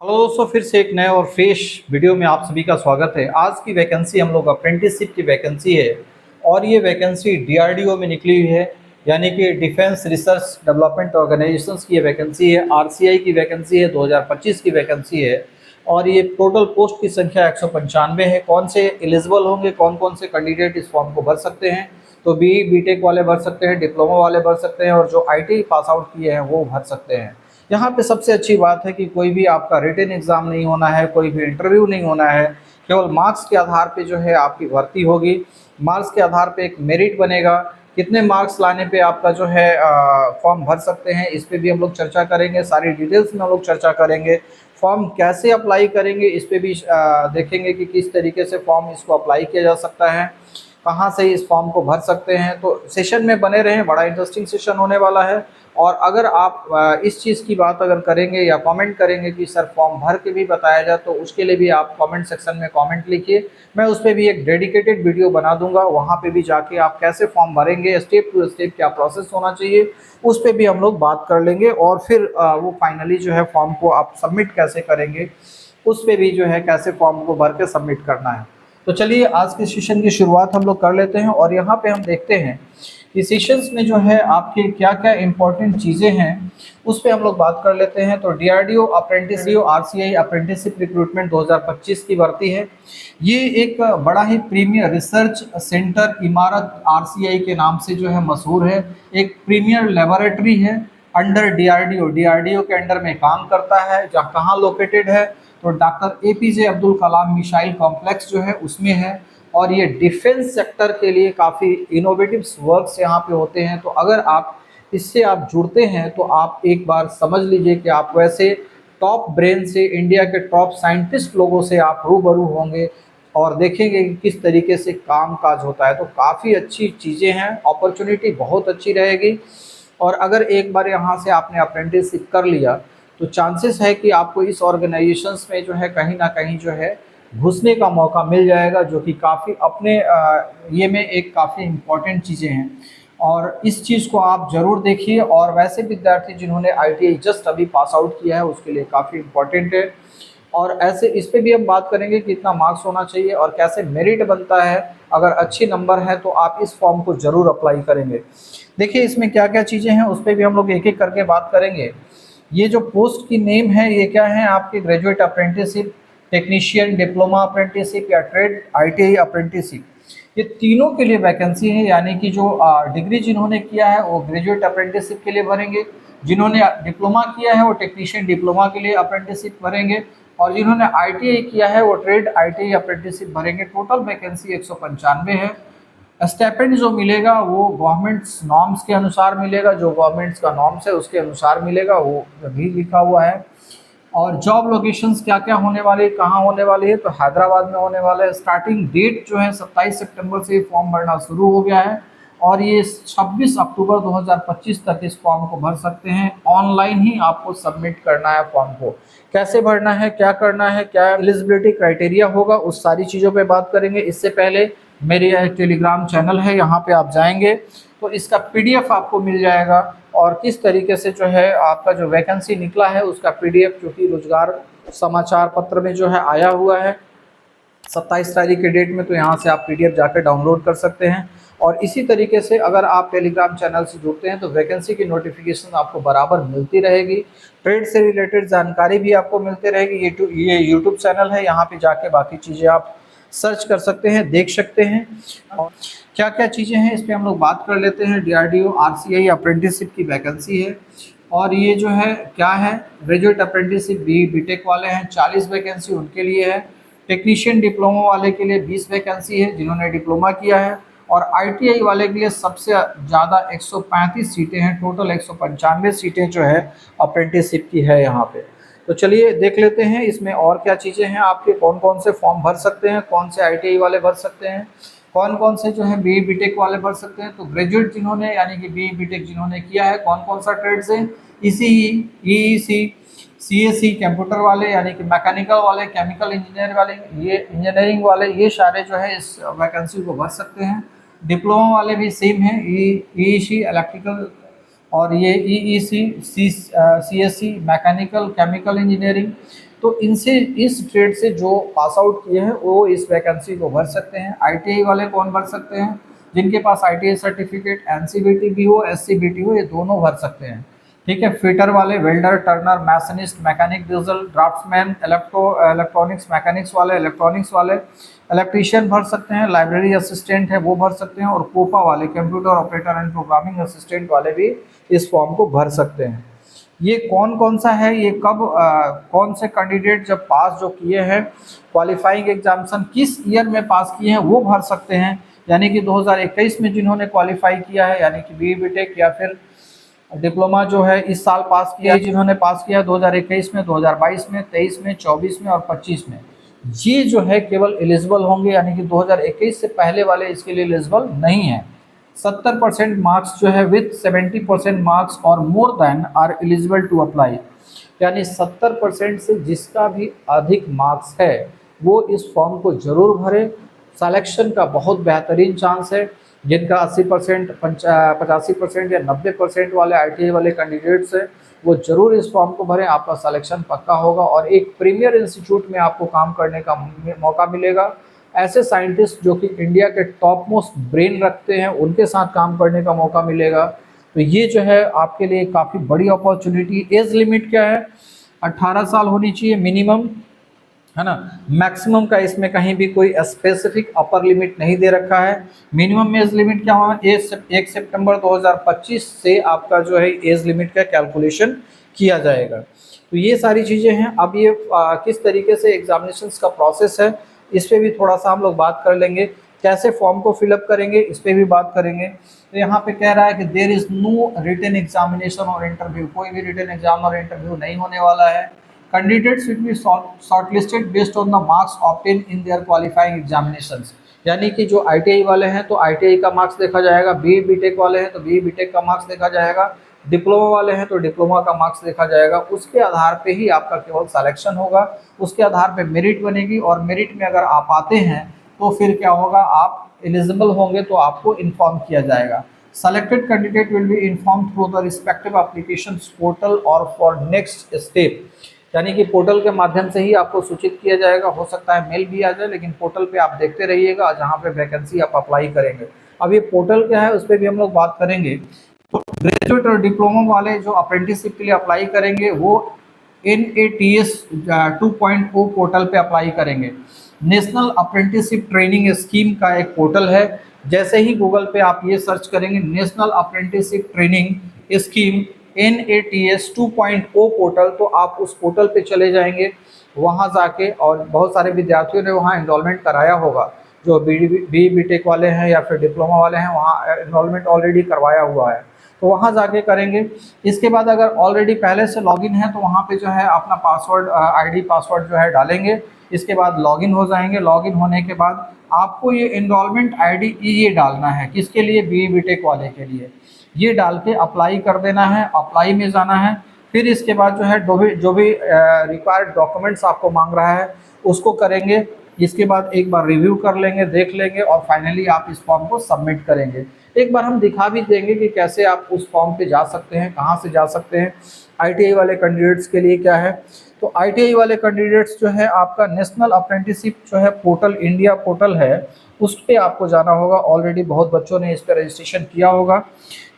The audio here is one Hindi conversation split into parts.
हेलो दोस्तों, फिर से एक नए और फ्रेश वीडियो में आप सभी का स्वागत है। आज की वैकेंसी हम लोग अप्रेंटिसशिप की वैकेंसी है और ये वैकेंसी डीआरडीओ में निकली हुई है, यानी कि डिफेंस रिसर्च डेवलपमेंट ऑर्गेनाइजेशंस की ये वैकेंसी है। आरसीआई की वैकेंसी है, 2025 की वैकेंसी है और ये टोटल पोस्ट की संख्या 195 है। कौन से एलिजिबल होंगे, कौन कौन से कैंडिडेट इस फॉर्म को भर सकते हैं? तो बीटेक वाले भर सकते हैं, डिप्लोमा वाले भर सकते हैं और जो आईटी पास आउट किए हैं वो भर सकते हैं। यहाँ पे सबसे अच्छी बात है कि कोई भी आपका रिटन एग्ज़ाम नहीं होना है, कोई भी इंटरव्यू नहीं होना है। केवल मार्क्स के आधार पे जो है आपकी भर्ती होगी। मार्क्स के आधार पे एक मेरिट बनेगा। कितने मार्क्स लाने पे आपका जो है फॉर्म भर सकते हैं, इस पे भी हम लोग चर्चा करेंगे। सारी डिटेल्स में हम लोग चर्चा करेंगे। फॉर्म कैसे अप्लाई करेंगे इस पे भी देखेंगे कि किस तरीके से फॉर्म इसको अप्लाई किया जा सकता है, कहाँ से इस फॉर्म को भर सकते हैं। तो सेशन में बने रहें, बड़ा इंटरेस्टिंग सेशन होने वाला है। और अगर आप इस चीज़ की बात अगर करेंगे या कमेंट करेंगे कि सर फॉर्म भर के भी बताया जाए, तो उसके लिए भी आप कमेंट सेक्शन में कमेंट लिखिए। मैं उस पर भी एक डेडिकेटेड वीडियो बना दूंगा। वहाँ पे भी जाके आप कैसे फॉर्म भरेंगे, स्टेप टू स्टेप क्या प्रोसेस होना चाहिए, उस पर भी हम लोग बात कर लेंगे। और फिर वो फाइनली जो है फॉर्म को आप सबमिट कैसे करेंगे, उस पर भी जो है कैसे फॉर्म को भर के सबमिट करना है। तो चलिए आज के सेशन की शुरुआत हम लोग कर लेते हैं और यहाँ पे हम देखते हैं कि सेशंस में जो है आपके क्या क्या इंपॉर्टेंट चीज़ें हैं, उस पे हम लोग बात कर लेते हैं। तो डीआरडीओ आरसीआई अप्रेंटिसशिप रिक्रूटमेंट 2025 की भर्ती है। ये एक बड़ा ही प्रीमियर रिसर्च सेंटर इमारत आरसीआई के नाम से जो है मशहूर है। एक प्रीमियर लेबोरेटरी है अंडर डीआरडीओ के अंडर में काम करता है। जहाँ कहाँ लोकेटेड है, तो doctor APJ Abdul Kalam missile complex जो है उसमें है। और ये डिफेंस सेक्टर के लिए काफ़ी इनोवेटिव वर्क्स यहाँ पे होते हैं। तो अगर आप इससे आप जुड़ते हैं तो आप एक बार समझ लीजिए कि आप वैसे टॉप ब्रेन से, इंडिया के टॉप साइंटिस्ट लोगों से आप रूबरू होंगे और देखेंगे कि किस तरीके से काम काज होता है। तो काफ़ी अच्छी चीज़ें हैं, अपॉर्चुनिटी बहुत अच्छी रहेगी। और अगर एक बार यहाँ से आपने अप्रेंटिसशिप कर लिया तो चांसेस है कि आपको इस ऑर्गेनाइजेशंस में जो है कहीं ना कहीं जो है घुसने का मौका मिल जाएगा, जो कि काफ़ी अपने ये में एक काफ़ी इम्पॉर्टेंट चीज़ें हैं। और इस चीज़ को आप ज़रूर देखिए। और वैसे विद्यार्थी जिन्होंने आईटीआई जस्ट अभी पास आउट किया है उसके लिए काफ़ी इम्पॉर्टेंट है। और ऐसे इस पे भी हम बात करेंगे कि कितना मार्क्स होना चाहिए और कैसे मेरिट बनता है। अगर अच्छी नंबर है तो आप इस फॉर्म को ज़रूर अप्लाई करेंगे। देखिए इसमें क्या क्या चीज़ें हैं उस पर भी हम लोग एक एक करके बात करेंगे। ये जो पोस्ट की नेम है ये क्या है आपके? Graduate apprenticeship, technician, diploma apprenticeship या ट्रेड आईटीआई अप्रेंटिसशिप, ये तीनों के लिए वैकेंसी है। यानी कि जो डिग्री जिन्होंने किया है वो ग्रेजुएट अप्रेंटिसशिप के लिए भरेंगे, जिन्होंने डिप्लोमा किया है वो टेक्नीशियन डिप्लोमा के लिए अप्रेंटिसशिप भरेंगे और जिन्होंने आईटीआई किया है वो ट्रेड आईटीआई अप्रेंटिसशिप भरेंगे। टोटल वैकेंसी 195 है। स्टाइपेंड जो मिलेगा वो गवर्नमेंट्स नॉर्म्स के अनुसार मिलेगा, जो गवर्नमेंट्स का नॉर्म्स है उसके अनुसार मिलेगा, वो भी लिखा हुआ है। और जॉब लोकेशंस क्या क्या होने वाली, कहाँ होने वाली है, तो हैदराबाद में होने वाला है। स्टार्टिंग डेट जो है 27 सितंबर से फॉर्म भरना शुरू हो गया है और ये 26 अक्टूबर 2025 तक इस फॉर्म को भर सकते हैं। ऑनलाइन ही आपको सबमिट करना है फॉर्म को। कैसे भरना है, क्या करना है, क्या एलिजिबिलिटी क्राइटेरिया होगा, उस सारी चीज़ों पे बात करेंगे। इससे पहले मेरी टेलीग्राम चैनल है, यहाँ पे आप जाएंगे तो इसका पीडीएफ आपको मिल जाएगा और किस तरीके से जो है आपका जो वैकेंसी निकला है उसका पीडीएफ, जो कि रोजगार समाचार पत्र में जो है आया हुआ है 27 तारीख के डेट में। तो यहाँ से आप पीडीएफ जाकर डाउनलोड कर सकते हैं। और इसी तरीके से अगर आप टेलीग्राम चैनल से जुड़ते हैं तो वैकेंसी की नोटिफिकेशन आपको बराबर मिलती रहेगी। ट्रेड से रिलेटेड जानकारी भी आपको मिलती रहेगी। ये यूट्यूब चैनल है, यहाँ पे जाके बाकी चीज़ें आप सर्च कर सकते हैं, देख सकते हैं। और क्या क्या चीज़ें हैं इस पर हम लोग बात कर लेते हैं। डीआरडीओ आरसीआई अप्रेंटिसशिप की वैकेंसी है और ये जो है क्या है, ग्रेजुएट अप्रेंटिसशिप बीटेक वाले हैं 40 वैकेंसी उनके लिए है। टेक्नीशियन डिप्लोमा वाले के लिए 20 वैकेंसी है जिन्होंने डिप्लोमा किया है। और आईटीआई वाले के लिए सबसे ज़्यादा 135 सीटें हैं। टोटल 195 सीटें जो है अप्रेंटिसशिप की है यहाँ पे। तो चलिए देख लेते हैं इसमें और क्या चीज़ें हैं आपके, कौन कौन से फॉर्म भर सकते हैं, कौन से आईटीआई वाले भर सकते हैं, कौन कौन से जो है बीई बीटेक वाले भर सकते हैं। तो ग्रेजुएट जिन्होंने यानी कि बीई बीटेक जिन्होंने किया है, कौन कौन सा ट्रेड्स है, ईसीई, ईईसी, सीएससी, कंप्यूटर वाले यानी कि मैकेनिकल वाले, केमिकल इंजीनियर वाले, ये इंजीनियरिंग वाले, ये सारे जो है इस वैकेंसी को भर सकते हैं। डिप्लोमा वाले भी सेम है, ईईसी इलेक्ट्रिकल और ये EEC, CSC mechanical chemical engineering, तो इनसे इस ट्रेड से जो पास आउट किए हैं वो इस वैकेंसी को भर सकते हैं। आईटीआई वाले कौन भर सकते हैं? जिनके पास आईटीआई सर्टिफिकेट, एनसीबीटी भी हो, एससीबीटी हो, ये दोनों भर सकते हैं। ठीक है। फिटर वाले, welder, turner, machinist, mechanic, diesel, draftsman, electronics mechanics वाले, इलेक्ट्रॉनिक्स वाले, इलेक्ट्रीशियन भर सकते हैं, लाइब्रेरी असिस्टेंट है वो भर सकते हैं, और कोपा वाले, computer operator and programming assistant वाले भी इस फॉर्म को भर सकते हैं। ये कौन कौन सा है, ये कब कौन से कैंडिडेट जब पास जो किए हैं क्वालिफाइंग एग्जामिनेशन किस ईयर में पास किए हैं वो भर सकते हैं। यानी कि 2021 में जिन्होंने क्वालिफाई किया है, यानी कि बीई बीटेक या फिर डिप्लोमा जो है इस साल पास किया है, जिन्होंने पास किया 2021 में, 2022 में, 23 में, 24 में और 25 में, ये जो है केवल एलिजिबल होंगे। यानी कि 2021 से पहले वाले इसके लिए एलिजिबल नहीं है। 70% मार्क्स जो है विथ 70% मार्क्स और more than are eligible to apply. यानी 70% से जिसका भी अधिक मार्क्स है वो इस फॉर्म को जरूर भरे। सिलेक्शन का बहुत बेहतरीन चांस है। जिनका 80%, 85% या 90% वाले आईटीआई वाले कैंडिडेट्स हैं वो जरूर इस फॉर्म को भरें। आपका सिलेक्शन पक्का होगा और एक प्रीमियर इंस्टीट्यूट में आपको काम करने का मौका मिलेगा। ऐसे साइंटिस्ट जो कि इंडिया के टॉप मोस्ट ब्रेन रखते हैं उनके साथ काम करने का मौका मिलेगा। तो ये जो है आपके लिए काफ़ी बड़ी अपॉर्चुनिटी। एज लिमिट क्या है? 18 साल होनी चाहिए मिनिमम, है ना। मैक्सिमम का इसमें कहीं भी कोई स्पेसिफिक अपर लिमिट नहीं दे रखा है। मिनिमम एज लिमिट क्या होगा? 1 सितंबर 2025 से आपका जो है एज लिमिट का कैलकुलेशन किया जाएगा। तो ये सारी चीज़ें हैं। अब ये किस तरीके से एग्जामिनेशंस का प्रोसेस है इस पर भी थोड़ा सा हम लोग बात कर लेंगे। कैसे फॉर्म को फिलअप करेंगे इस पर भी बात करेंगे। तो यहाँ पे कह रहा है कि there is no written examination और इंटरव्यू, कोई भी रिटन एग्जाम और इंटरव्यू नहीं होने वाला है। Candidates will be shortlisted based on the marks obtain in their qualifying examinations. यानी कि जो आईटीआई वाले हैं तो आईटीआई का मार्क्स देखा जाएगा, बीई बीटेक वाले हैं तो बीई बीटेक का मार्क्स देखा जाएगा, डिप्लोमा वाले हैं तो डिप्लोमा का मार्क्स देखा जाएगा। उसके आधार पे ही आपका केवल सिलेक्शन होगा, उसके आधार पे मेरिट बनेगी और मेरिट में अगर आप आते हैं तो फिर क्या होगा, आप एलिजिबल होंगे तो आपको इन्फॉर्म किया जाएगा। Selected candidate will be inform through the respective application portal और फॉर नेक्स्ट स्टेप। यानी कि पोर्टल के माध्यम से ही आपको सूचित किया जाएगा। हो सकता है मेल भी आ जाए, लेकिन पोर्टल पे आप देखते रहिएगा जहाँ पे वैकेंसी आप अप्लाई करेंगे। अब ये पोर्टल क्या है उस पर भी हम लोग बात करेंगे। तो ग्रेजुएट और डिप्लोमा वाले जो अप्रेंटिसशिप के लिए अप्लाई करेंगे वो NATS 2.0 पोर्टल पे अप्लाई करेंगे। नेशनल अप्रेंटिसशिप ट्रेनिंग स्कीम का एक पोर्टल है। जैसे ही गूगल पे आप ये सर्च करेंगे national apprenticeship training scheme NATS 2.0 portal, तो आप उस पोर्टल पे चले जाएंगे। वहाँ जाके, और बहुत सारे विद्यार्थियों ने वहाँ इनरोलमेंट कराया होगा, जो बी बीटेक वाले हैं या फिर डिप्लोमा वाले हैं वहाँ इनरोलमेंट ऑलरेडी करवाया हुआ है, तो वहाँ जाके करेंगे। इसके बाद अगर ऑलरेडी पहले से लॉगिन है तो वहाँ पे जो है अपना पासवर्ड, आईडी पासवर्ड जो है डालेंगे। इसके बाद लॉगिन हो जाएंगे। लॉगिन होने के बाद आपको ये इनरोलमेंट आईडी ये डालना है। किसके लिए? बी बीटेक वाले के लिए। ये डाल के अप्लाई कर देना है, अप्लाई में जाना है। फिर इसके बाद जो है जो भी रिक्वायर्ड डॉक्यूमेंट्स आपको मांग रहा है उसको करेंगे। इसके बाद एक बार रिव्यू कर लेंगे, देख लेंगे और फाइनली आप इस फॉर्म को सबमिट करेंगे। एक बार हम दिखा भी देंगे कि कैसे आप उस फॉर्म पे जा सकते हैं, कहाँ से जा सकते हैं। आईटीआई वाले कैंडिडेट्स के लिए क्या है, तो आईटीआई वाले कैंडिडेट्स जो है आपका नेशनल अप्रेंटिसशिप जो है पोर्टल, इंडिया पोर्टल है, उस पर आपको जाना होगा। ऑलरेडी बहुत बच्चों ने इस पर रजिस्ट्रेशन किया होगा।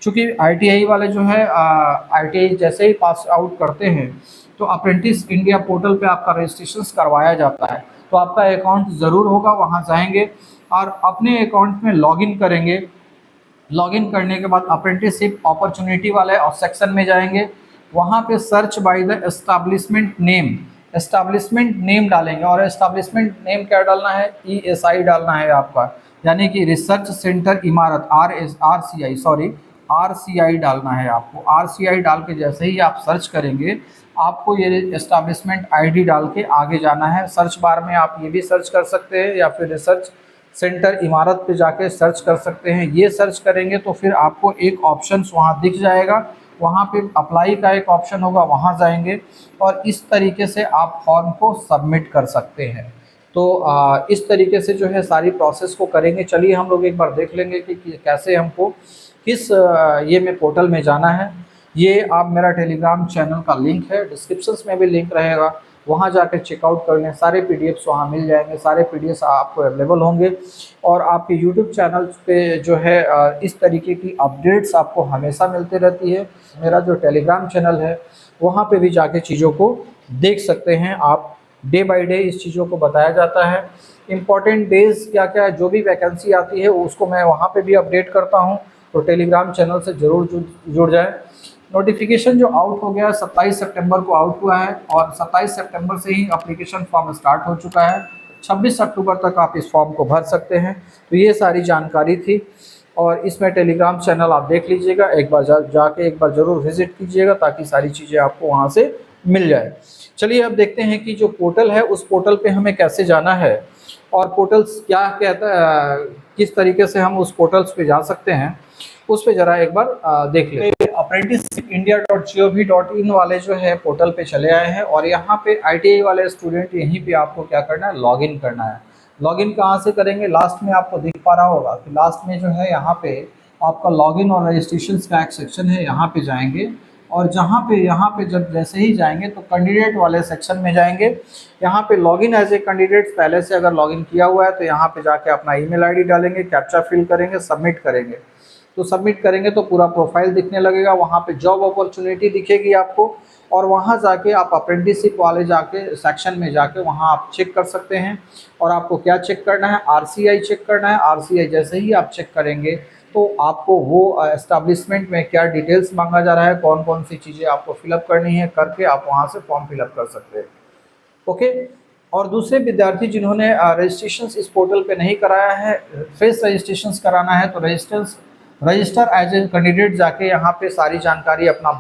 चूँकि आईटीआई वाले जो है आईटीआई जैसे ही पास आउट करते हैं तो अप्रेंटिस इंडिया पोर्टल पे आपका रजिस्ट्रेशन करवाया जाता है। तो आपका अकाउंट ज़रूर होगा, वहाँ जाएंगे और अपने अकाउंट में लॉगिन करेंगे। लॉगिन करने के बाद अप्रेंटिसशिप अपॉर्चुनिटी वाले और सेक्शन में जाएंगे। वहाँ पे search by the establishment name, establishment name डालेंगे। और एस्टैब्लिशमेंट नेम क्या डालना है? ESI डालना है आपका, यानी कि रिसर्च सेंटर इमारत, RCI डालना है आपको। RCI डाल के जैसे ही आप सर्च करेंगे आपको ये एस्टैब्लिशमेंट ID डाल के आगे जाना है। सर्च बार में आप ये भी सर्च कर सकते हैं या फिर रिसर्च सेंटर इमारत पे जाके सर्च कर सकते हैं। ये सर्च करेंगे तो फिर आपको एक ऑप्शन वहाँ दिख जाएगा, वहाँ पे अप्लाई का एक ऑप्शन होगा, वहाँ जाएंगे और इस तरीके से आप फॉर्म को सबमिट कर सकते हैं। तो इस तरीके से जो है सारी प्रोसेस को करेंगे। चलिए हम लोग एक बार देख लेंगे कि कैसे हमको किस ये में पोर्टल में जाना है। ये आप मेरा टेलीग्राम चैनल का लिंक है, डिस्क्रिप्शन में भी लिंक रहेगा, वहाँ जाकर चेकआउट कर लें। सारे पीडीएफ्स वहाँ मिल जाएंगे, सारे पीडीएफ्स आपको अवेलेबल होंगे। और आपके यूट्यूब चैनल पे जो है इस तरीके की अपडेट्स आपको हमेशा मिलती रहती है। मेरा जो टेलीग्राम चैनल है वहाँ पे भी जाके चीज़ों को देख सकते हैं आप। डे बाय डे इस चीज़ों को बताया जाता है। इम्पॉर्टेंट डेज़ क्या क्या है, जो भी वैकेंसी आती है उसको मैं वहाँ पे भी अपडेट करता हूँ, तो टेलीग्राम चैनल से ज़रूर जुड़ जाए। नोटिफिकेशन जो आउट हो गया 27 सितंबर को आउट हुआ है और 27 सितंबर से ही एप्लीकेशन फॉर्म स्टार्ट हो चुका है। 26 अक्टूबर तक आप इस फॉर्म को भर सकते हैं। तो ये सारी जानकारी थी और इसमें टेलीग्राम चैनल आप देख लीजिएगा, एक बार जाके एक बार ज़रूर विजिट कीजिएगा ताकि सारी चीज़ें आपको वहाँ से मिल जाए। चलिए अब देखते हैं कि जो पोर्टल है उस पोर्टल पे हमें कैसे जाना है और पोर्टल्स क्या कहता है, किस तरीके से हम उस पोर्टल्स पे जा सकते हैं, उस पे ज़रा एक बार देख लेते हैं। apprenticeshipindia.gov.in वाले जो है पोर्टल पे चले आए हैं और यहाँ पे ITI वाले स्टूडेंट यहीं पे आपको क्या करना है, लॉगिन करना है। लॉगिन कहाँ से करेंगे, लास्ट में आपको दिख पा रहा होगा कि लास्ट में जो है यहाँ पे आपका लॉगिन और रजिस्ट्रेशन का एक सेक्शन है, यहाँ पे जाएंगे और यहाँ पे जब जैसे ही जाएंगे तो कैंडिडेट वाले सेक्शन में जाएंगे। यहाँ पे लॉगिन एज ए कैंडिडेट पहले से अगर लॉगिन किया हुआ है तो यहाँ पे जाके अपना ईमेल आईडी डालेंगे, कैप्चा फिल करेंगे, सबमिट करेंगे। तो सबमिट करेंगे तो पूरा प्रोफाइल दिखने लगेगा, वहाँ पे जॉब अपॉर्चुनिटी दिखेगी आपको और वहाँ जाके आप अप्रेंटिसशिप वाले जाके सेक्शन में जाके वहाँ आप चेक कर सकते हैं। और आपको क्या चेक करना है, RCI चेक करना है। RCI जैसे ही आप चेक करेंगे तो आपको वो एस्टेब्लिशमेंट में क्या डिटेल्स मांगा जा रहा है, कौन कौन सी चीज़ें आपको फिलअप करनी है, करके आप वहाँ से फॉर्म फिलअप कर सकते हैं। ओके। और दूसरे विद्यार्थी जिन्होंने रजिस्ट्रेशन इस पोर्टल पे नहीं कराया है, फ्रेश रजिस्ट्रेशन कराना है, तो रजिस्टर एज ए कैंडिडेट जाके यहाँ पे सारी जानकारी अपना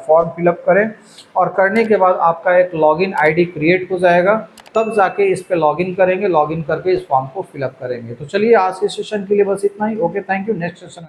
फॉर्म फिलअप करें और करने के बाद आपका एक लॉगिन आईडी क्रिएट हो जाएगा, तब जाके इस पे लॉगिन करेंगे, लॉगिन करके इस फॉर्म को फिलअप करेंगे। तो चलिए आज के सेशन के लिए बस इतना ही। Okay, thank you. Next session